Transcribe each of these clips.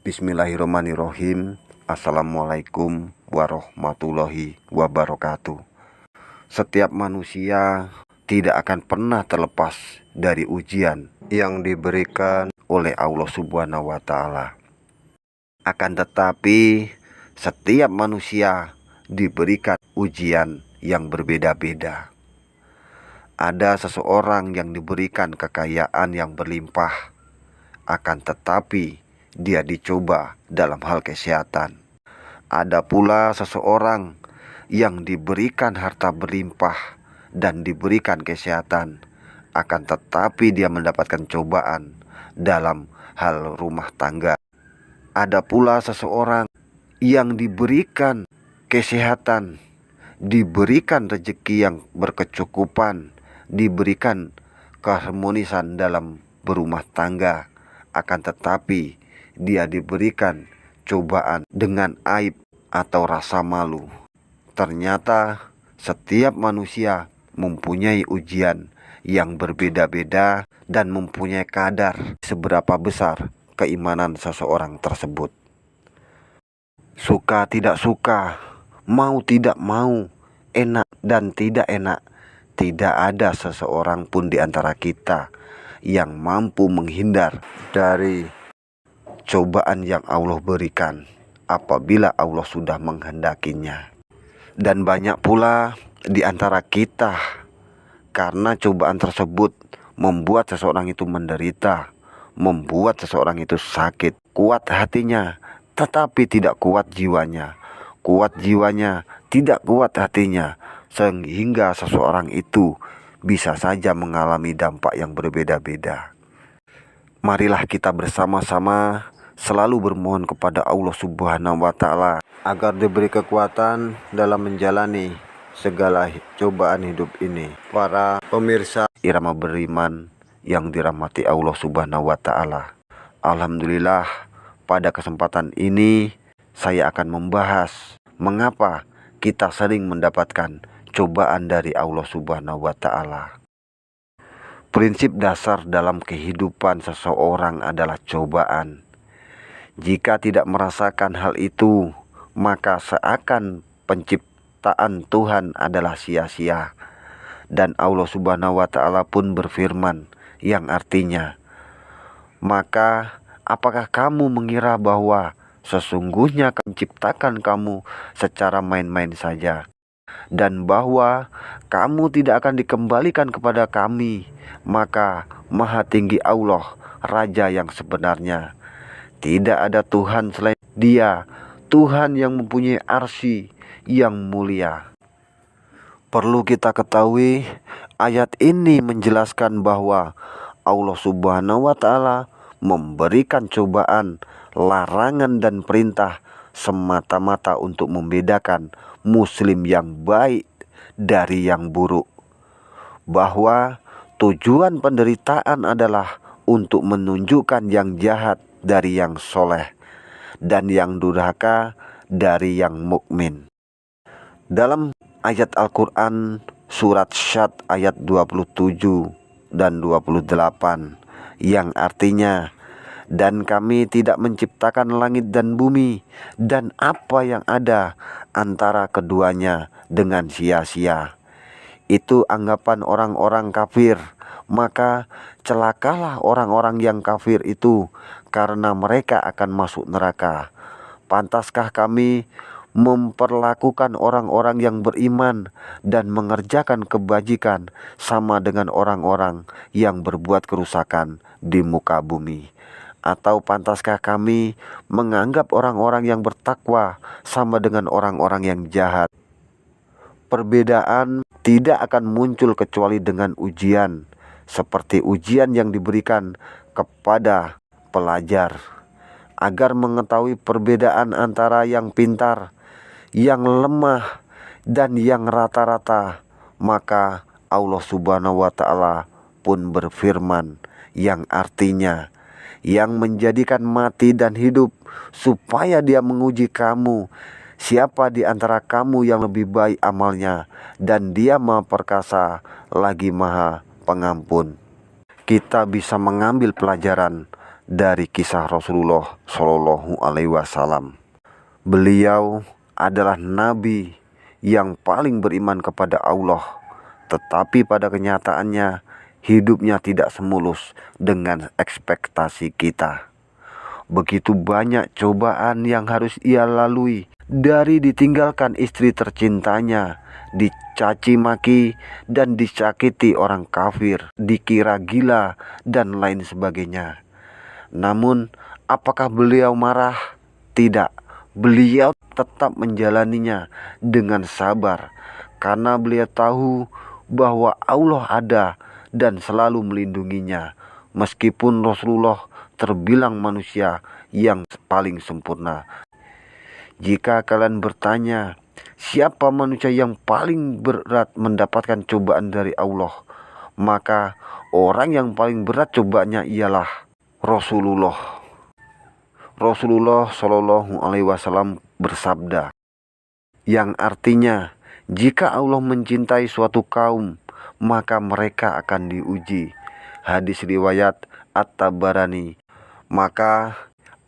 Bismillahirrahmanirrahim. Assalamualaikum warahmatullahi wabarakatuh. Setiap manusia tidak akan pernah terlepas dari ujian yang diberikan oleh Allah Subhanahu wa Ta'ala. Akan tetapi, setiap manusia diberikan ujian yang berbeda-beda. Ada seseorang yang diberikan kekayaan yang berlimpah, akan tetapi dia dicoba dalam hal kesehatan. Ada pula seseorang yang diberikan harta berlimpah dan diberikan kesehatan, akan tetapi dia mendapatkan cobaan dalam hal rumah tangga. Ada pula seseorang yang diberikan kesehatan, diberikan rezeki yang berkecukupan, diberikan keharmonisan dalam berumah tangga, akan tetapi dia diberikan cobaan dengan aib atau rasa malu. Ternyata setiap manusia mempunyai ujian yang berbeda-beda dan mempunyai kadar seberapa besar keimanan seseorang tersebut. Suka tidak suka, mau tidak mau, enak dan tidak enak, tidak ada seseorang pun di antara kita yang mampu menghindar dari cobaan yang Allah berikan apabila Allah sudah menghendakinya. Dan banyak pula di antara kita karena cobaan tersebut membuat seseorang itu menderita, membuat seseorang itu sakit. Kuat hatinya tetapi tidak kuat jiwanya, kuat jiwanya tidak kuat hatinya, sehingga seseorang itu bisa saja mengalami dampak yang berbeda-beda. Marilah kita bersama-sama selalu bermohon kepada Allah Subhanahu wa Ta'ala agar diberi kekuatan dalam menjalani segala cobaan hidup ini. Para pemirsa Irama Beriman yang dirahmati Allah Subhanahu wa Ta'ala, alhamdulillah pada kesempatan ini saya akan membahas mengapa kita sering mendapatkan cobaan dari Allah Subhanahu wa Ta'ala. Prinsip dasar dalam kehidupan seseorang adalah cobaan. Jika tidak merasakan hal itu, maka seakan penciptaan Tuhan adalah sia-sia. Dan Allah Subhanahu wa Ta'ala pun berfirman yang artinya, maka apakah kamu mengira bahwa sesungguhnya kami ciptakan kamu secara main-main saja, dan bahwa kamu tidak akan dikembalikan kepada kami? Maka Maha Tinggi Allah, Raja yang sebenarnya. Tidak ada Tuhan selain Dia, Tuhan yang mempunyai arsy yang mulia. Perlu kita ketahui, ayat ini menjelaskan bahwa Allah Subhanahu wa Ta'ala memberikan cobaan, larangan dan perintah semata-mata untuk membedakan muslim yang baik dari yang buruk. Bahwa tujuan penderitaan adalah untuk menunjukkan yang jahat dari yang soleh dan yang durhaka dari yang mukmin. Dalam ayat Al-Quran surat Syad ayat 27 dan 28 yang artinya, dan kami tidak menciptakan langit dan bumi dan apa yang ada antara keduanya dengan sia-sia. Itu anggapan orang-orang kafir, maka celakalah orang-orang yang kafir itu, karena mereka akan masuk neraka. Pantaskah kami memperlakukan orang-orang yang beriman dan mengerjakan kebajikan sama dengan orang-orang yang berbuat kerusakan di muka bumi? Atau pantaskah kami menganggap orang-orang yang bertakwa sama dengan orang-orang yang jahat? Perbedaan tidak akan muncul kecuali dengan ujian, seperti ujian yang diberikan kepada pelajar agar mengetahui perbedaan antara yang pintar, yang lemah, dan yang rata-rata. Maka Allah Subhanahu wa Ta'ala pun berfirman yang artinya, yang menjadikan mati dan hidup supaya Dia menguji kamu, siapa di antara kamu yang lebih baik amalnya, dan Dia Maha Perkasa lagi Maha Pengampun. Kita bisa mengambil pelajaran dari kisah Rasulullah Shallallahu Alaihi Wasallam. Beliau adalah nabi yang paling beriman kepada Allah, tetapi pada kenyataannya hidupnya tidak semulus dengan ekspektasi kita. Begitu banyak cobaan yang harus ia lalui, dari ditinggalkan istri tercintanya, dicaci maki dan disakiti orang kafir, dikira gila dan lain sebagainya. Namun, apakah beliau marah? Tidak. Beliau tetap menjalaninya dengan sabar, karena beliau tahu bahwa Allah ada dan selalu melindunginya, meskipun Rasulullah terbilang manusia yang paling sempurna. Jika kalian bertanya, siapa manusia yang paling berat mendapatkan cobaan dari Allah? Maka orang yang paling berat cobaannya ialah Rasulullah. Rasulullah Shallallahu Alaihi Wasallam bersabda, yang artinya, jika Allah mencintai suatu kaum, maka mereka akan diuji. Hadis riwayat At-Tabarani. Maka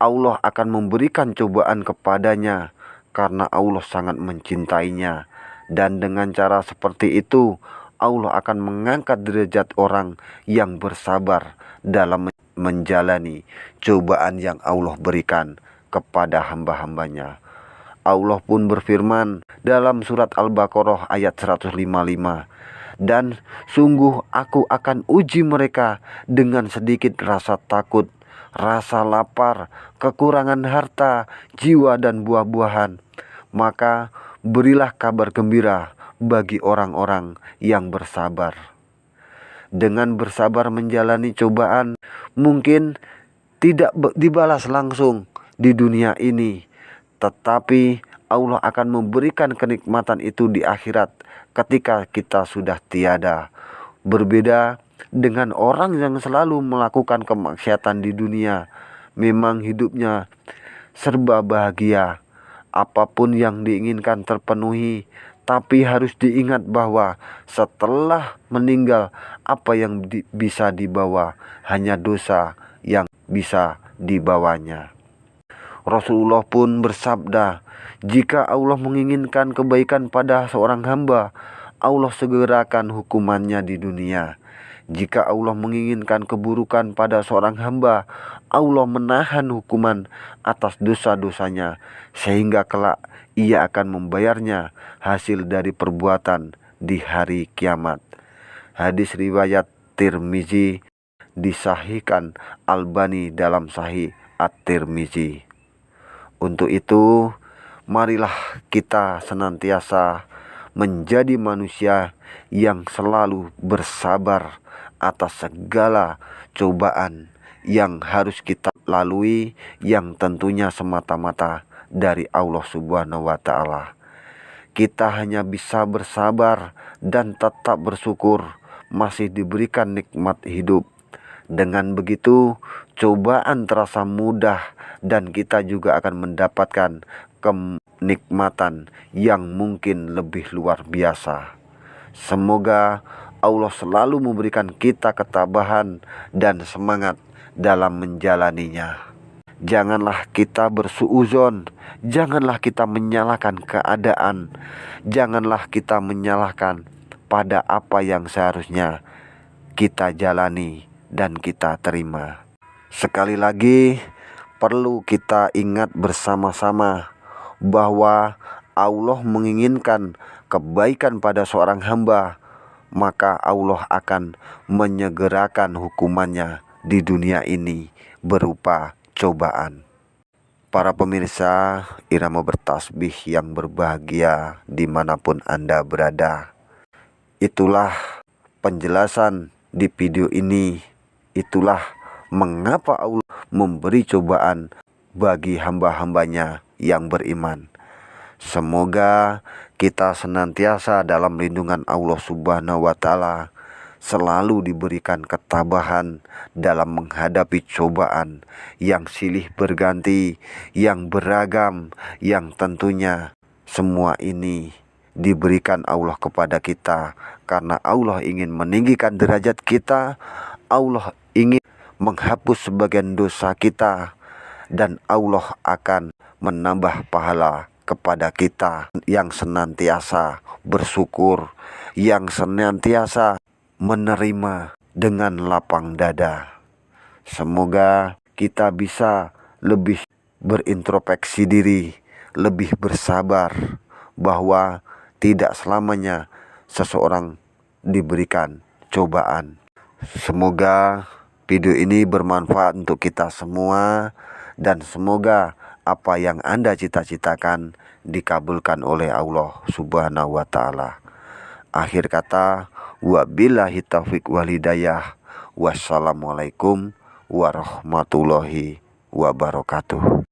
Allah akan memberikan cobaan kepadanya karena Allah sangat mencintainya. Dan dengan cara seperti itu, Allah akan mengangkat derajat orang yang bersabar dalam menjalani cobaan yang Allah berikan kepada hamba-hambanya. Allah pun berfirman dalam surat Al-Baqarah ayat 155, dan sungguh aku akan uji mereka dengan sedikit rasa takut, rasa lapar, kekurangan harta, jiwa dan buah-buahan. Maka berilah kabar gembira bagi orang-orang yang bersabar. Dengan bersabar menjalani cobaan, mungkin tidak dibalas langsung di dunia ini, tetapi Allah akan memberikan kenikmatan itu di akhirat ketika kita sudah tiada. Berbeda dengan orang yang selalu melakukan kemaksiatan di dunia, memang hidupnya serba bahagia, apapun yang diinginkan terpenuhi. Tapi harus diingat bahwa setelah meninggal, apa yang bisa dibawa hanya dosa yang bisa dibawanya. Rasulullah pun bersabda, jika Allah menginginkan kebaikan pada seorang hamba, Allah segerakan hukumannya di dunia. Jika Allah menginginkan keburukan pada seorang hamba, Allah menahan hukuman atas dosa-dosanya, sehingga kelak ia akan membayarnya hasil dari perbuatan di hari kiamat. Hadis riwayat Tirmizi, disahihkan Albani dalam Sahih At-Tirmizi. Untuk itu, marilah kita senantiasa menjadi manusia yang selalu bersabar atas segala cobaan yang harus kita lalui, yang tentunya semata-mata dari Allah Subhanahu wa Ta'ala. Kita hanya bisa bersabar dan tetap bersyukur masih diberikan nikmat hidup. Dengan begitu, cobaan terasa mudah dan kita juga akan mendapatkan kenikmatan yang mungkin lebih luar biasa. Semoga Allah selalu memberikan kita ketabahan dan semangat dalam menjalaninya. Janganlah kita bersuuzon, janganlah kita menyalahkan keadaan, janganlah kita menyalahkan pada apa yang seharusnya kita jalani dan kita terima. Sekali lagi, perlu kita ingat bersama-sama bahwa Allah menginginkan kebaikan pada seorang hamba, maka Allah akan menyegerakan hukumannya di dunia ini berupa cobaan. Para pemirsa Irama Bertasbih yang berbahagia dimanapun Anda berada, itulah penjelasan di video ini. Itulah mengapa Allah memberi cobaan bagi hamba-hambanya yang beriman. Semoga kita senantiasa dalam lindungan Allah Subhanahu wa Ta'ala, selalu diberikan ketabahan dalam menghadapi cobaan yang silih berganti, yang beragam, yang tentunya semua ini diberikan Allah kepada kita karena Allah ingin meninggikan derajat kita. Allah ingin menghapus sebagian dosa kita, dan Allah akan menambah pahala kepada kita yang senantiasa bersyukur, yang senantiasa menerima dengan lapang dada. Semoga kita bisa lebih berintrospeksi diri, lebih bersabar, bahwa tidak selamanya seseorang diberikan cobaan. Semoga video ini bermanfaat untuk kita semua, dan semoga apa yang Anda cita-citakan dikabulkan oleh Allah Subhanahu wa Ta'ala. Akhir kata, wabillahi taufiq wal hidayah. Wassalamualaikum warahmatullahi wabarakatuh.